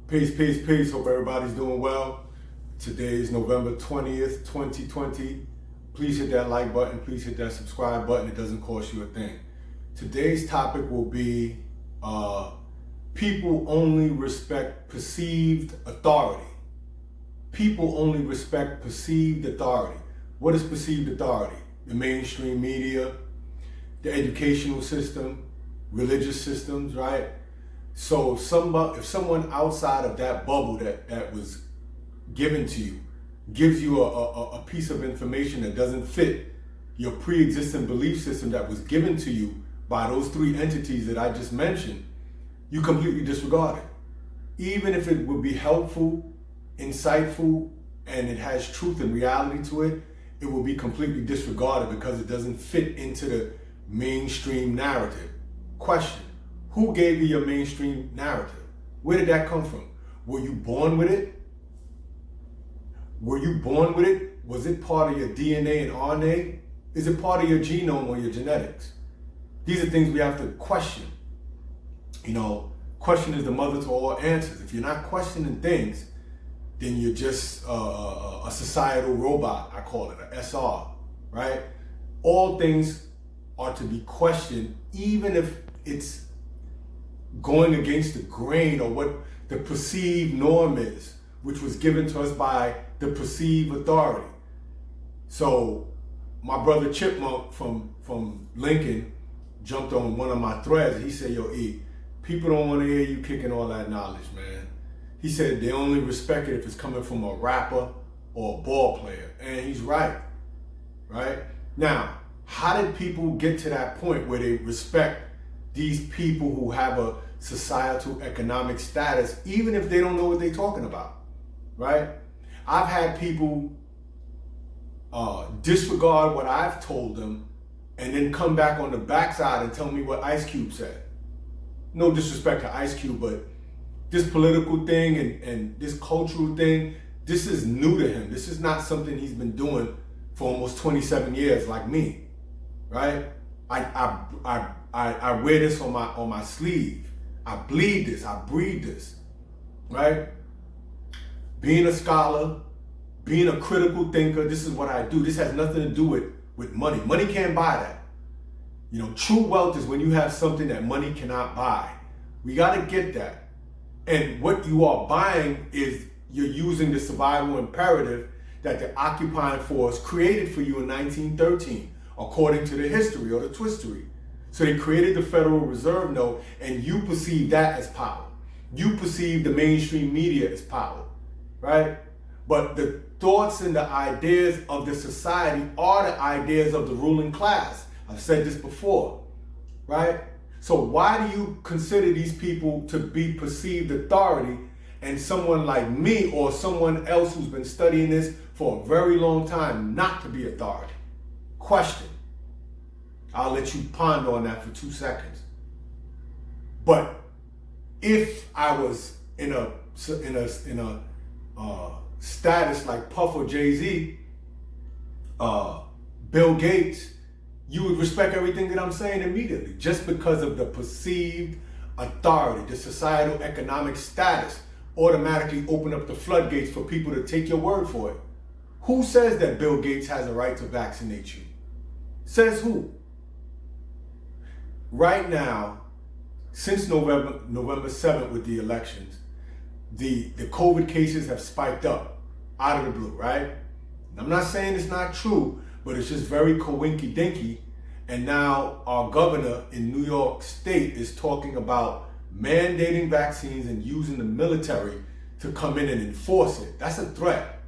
Peace, peace, peace. Hope everybody's doing well. Today is November 20th, 2020. Please hit that like button. Please hit that subscribe button. It doesn't cost you a thing. Today's topic will be people only respect perceived authority. People only respect perceived authority. What is perceived authority? The mainstream media, the educational system, religious systems, right? So if someone outside of that bubble that was given to you gives you a piece of information that doesn't fit your pre-existing belief system that was given to you by those three entities that I just mentioned, you completely disregard it. Even if it would be helpful, insightful, and it has truth and reality to it, it will be completely disregarded because it doesn't fit into the mainstream narrative. Question: who gave you your mainstream narrative? Where did that come from? Were you born with it? Were you born with it? Was it part of your DNA and RNA? Is it part of your genome or your genetics? These are things we have to question. You know, question is the mother to all answers. If you're not questioning things, then you're just a societal robot, I call it, a SR, right? All things are to be questioned, even if it's going against the grain or what the perceived norm is, which was given to us by the perceived authority. So my brother Chipmunk from Lincoln jumped on one of my threads. He said, yo, E, people don't want to hear you kicking all that knowledge, man. He said they only respect it if it's coming from a rapper or a ball player. And he's right, right? Now, how did people get to that point where they respect these people who have a societal economic status, even if they don't know what they're talking about, right? I've had people disregard what I've told them and then come back on the backside and tell me what Ice Cube said. No disrespect to Ice Cube, but this political thing and this cultural thing, this is new to him. This is not something he's been doing for almost 27 years like me, right? I wear this on my sleeve. I bleed this, I breathe this, right? Being a scholar, being a critical thinker, this is what I do. This has nothing to do with money. Money can't buy that. You know, true wealth is when you have something that money cannot buy. We got to get that. And what you are buying is you're using the survival imperative that the occupying force created for you in 1913, according to the history or the twistery. So they created the Federal Reserve Note, and you perceive that as power. You perceive the mainstream media as power, right? But the thoughts and the ideas of the society are the ideas of the ruling class. I've said this before, right? So why do you consider these people to be perceived authority and someone like me or someone else who's been studying this for a very long time not to be authority? Question. I'll let you ponder on that for 2 seconds. But if I was in a status like Puff or Jay-Z, Bill Gates, you would respect everything that I'm saying immediately just because of the perceived authority. The societal economic status automatically open up the floodgates for people to take your word for it. Who says that Bill Gates has a right to vaccinate you? Says who? Right now, since November 7th with the elections, the COVID cases have spiked up out of the blue, right? I'm not saying it's not true, but it's just very coinky-dinky. And now our governor in New York State is talking about mandating vaccines and using the military to come in and enforce it. That's a threat.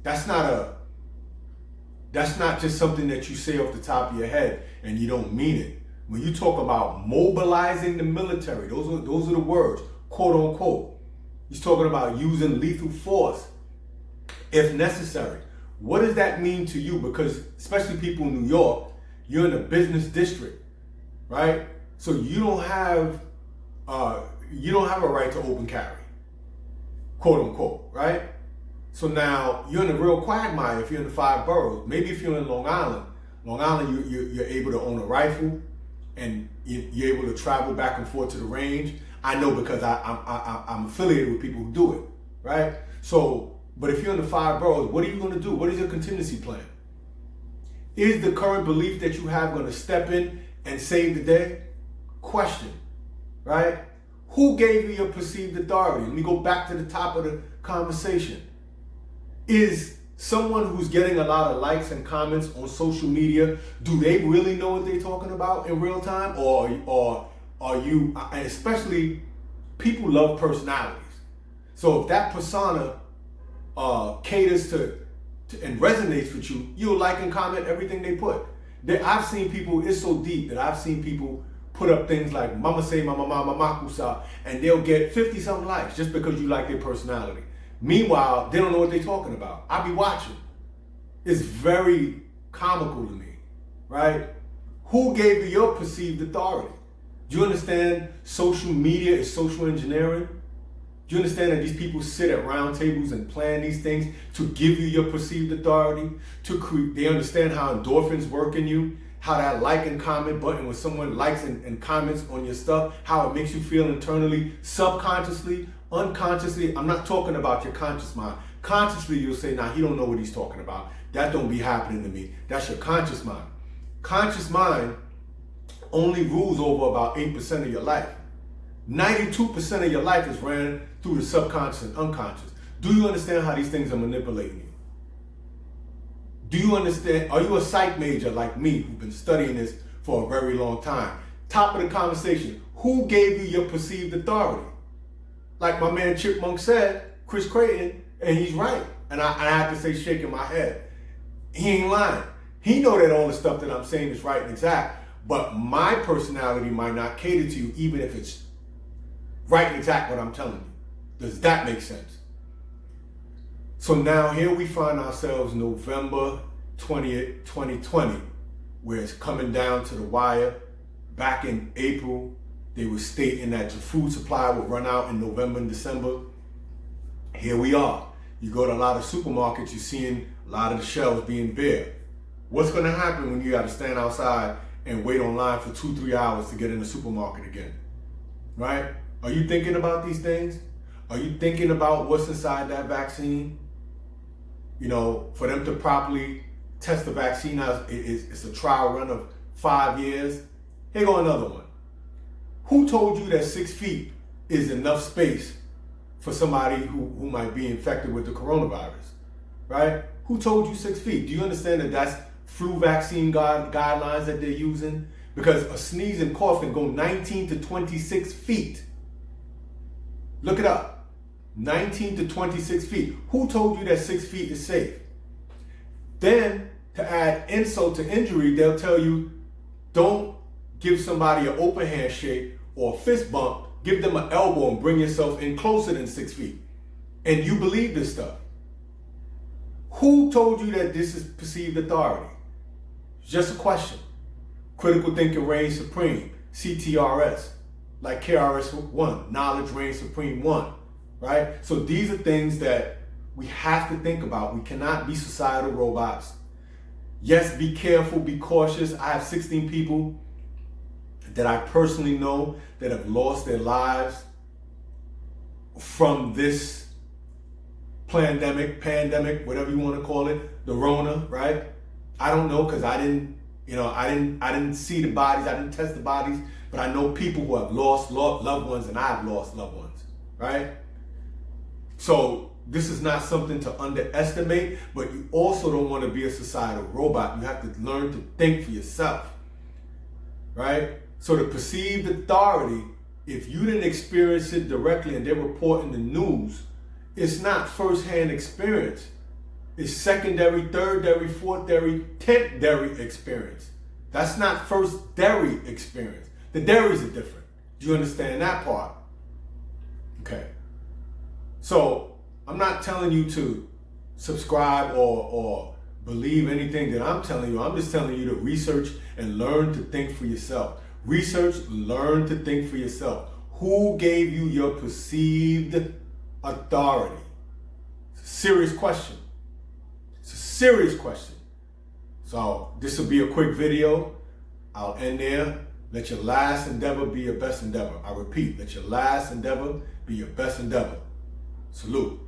That's not just something that you say off the top of your head and you don't mean it. When you talk about mobilizing the military, those are the words, quote unquote. He's talking about using lethal force if necessary. What does that mean to you? Because especially people in New York, you're in a business district, right? So you don't have a right to open carry, quote unquote, right? So now you're in a real quagmire if you're in the 5 boroughs. Maybe if you're in Long Island, you're able to own a rifle and you're able to travel back and forth to the range. I know because I'm affiliated with people who do it, right? So, but if you're in the 5 boroughs, what are you going to do? What is your contingency plan? Is the current belief that you have going to step in and save the day? Question, right? Who gave you your perceived authority? Let me go back to the top of the conversation. Is someone who's getting a lot of likes and comments on social media, do they really know what they're talking about in real time? Or are you, and especially people love personalities. So if that persona caters to and resonates with you, you'll like and comment everything they put. I've seen people, it's so deep that I've seen people put up things like mama say mama mama makusa, and they'll get 50 something likes just because you like their personality. Meanwhile, they don't know what they're talking about. I be watching. It's very comical to me, right? Who gave you your perceived authority? Do you understand social media is social engineering? Do you understand that these people sit at round tables and plan these things to give you your perceived authority? They understand how endorphins work in you, how that like and comment button when someone likes and comments on your stuff, how it makes you feel internally, subconsciously, unconsciously. I'm not talking about your conscious mind. Consciously, you'll say, nah, he don't know what he's talking about. That don't be happening to me. That's your conscious mind. Conscious mind only rules over about 8% of your life. 92% of your life is ran through the subconscious and unconscious. Do you understand how these things are manipulating you? Do you understand? Are you a psych major like me who've been studying this for a very long time? Top of the conversation, who gave you your perceived authority? Like my man Chipmunk said, Chris Creighton, and he's right. And I have to say, shaking my head. He ain't lying. He know that all the stuff that I'm saying is right and exact, but my personality might not cater to you even if it's right and exact what I'm telling you. Does that make sense? So now here we find ourselves November 20th, 2020, where it's coming down to the wire. Back in April, they were stating that the food supply would run out in November and December. Here we are. You go to a lot of supermarkets, you're seeing a lot of the shelves being bare. What's going to happen when you got to stand outside and wait online for 2-3 hours to get in the supermarket again? Right? Are you thinking about these things? Are you thinking about what's inside that vaccine? You know, for them to properly test the vaccine out, it's a trial run of 5 years. Here go another one. Who told you that 6 feet is enough space for somebody who might be infected with the coronavirus, right? Who told you 6 feet? Do you understand that that's flu vaccine guidelines that they're using? Because a sneeze and cough can go 19 to 26 feet. Look it up. 19 to 26 feet. Who told you that 6 feet is safe? Then, to add insult to injury, they'll tell you, don't give somebody an open handshake or a fist bump. Give them an elbow and bring yourself in closer than 6 feet. And you believe this stuff. Who told you that this is perceived authority? It's just a question. Critical thinking reigns supreme. CTRS. Like KRS-One. Knowledge reigns supreme 1. Right? So these are things that we have to think about. We cannot be societal robots. Yes, be careful, be cautious. I have 16 people that I personally know that have lost their lives from this pandemic, whatever you want to call it, the Rona, right? I don't know because I didn't see the bodies, I didn't test the bodies, but I know people who have lost loved ones, and I've lost loved ones, right? So this is not something to underestimate, but you also don't want to be a societal robot. You have to learn to think for yourself, right? So the perceived authority, if you didn't experience it directly and they're reporting the news, it's not firsthand experience. It's secondary, thirdary, fourthary, tenth-dary experience. That's not first-dary experience. The dairies are different. Do you understand that part? Okay. So I'm not telling you to subscribe or believe anything that I'm telling you. I'm just telling you to research and learn to think for yourself. Research, learn to think for yourself. Who gave you your perceived authority? It's a serious question. It's a serious question. So this will be a quick video. I'll end there. Let your last endeavor be your best endeavor. I repeat, let your last endeavor be your best endeavor. Salute.